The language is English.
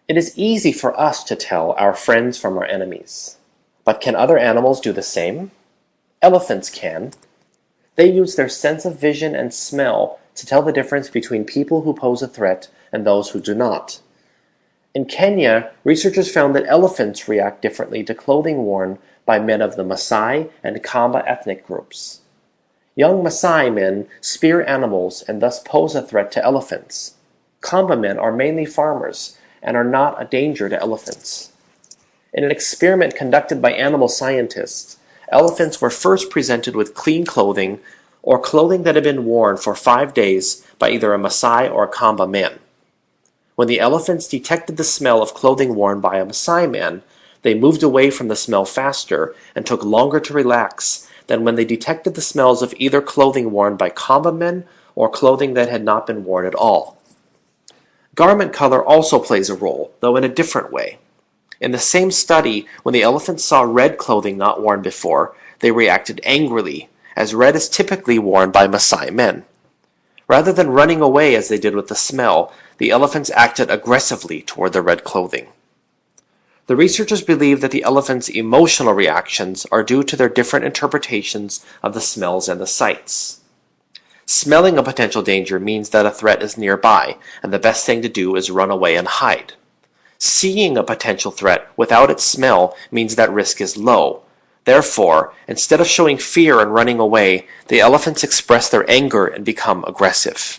It is easy for us to tell our friends from our enemies. But can other animals do the same? Elephants can. They use their sense of vision and smell to tell the difference between people who pose a threat and those who do not. In Kenya, researchers found that elephants react differently to clothing worn by men of the Maasai and Kamba ethnic groups. Young Maasai men spear animals and thus pose a threat to elephants. Kamba men are mainly farmers and are not a danger to elephants. In an experiment conducted by animal scientists, elephants were first presented with clean clothing or clothing that had been worn for 5 days by either a Maasai or a Kamba man. When the elephants detected the smell of clothing worn by a Maasai man, they moved away from the smell faster and took longer to relax than when they detected the smells of either clothing worn by Kamba men or clothing that had not been worn at all. Garment color also plays a role, though in a different way. In the same study, when the elephants saw red clothing not worn before, they reacted angrily, as red is typically worn by Maasai men. Rather than running away as they did with the smell, the elephants acted aggressively toward the red clothing. The researchers believe that the elephants' emotional reactions are due to their different interpretations of the smells and the sights. Smelling a potential danger means that a threat is nearby, and the best thing to do is run away and hide. Seeing a potential threat without its smell means that risk is low. Therefore, instead of showing fear and running away, the elephants express their anger and become aggressive.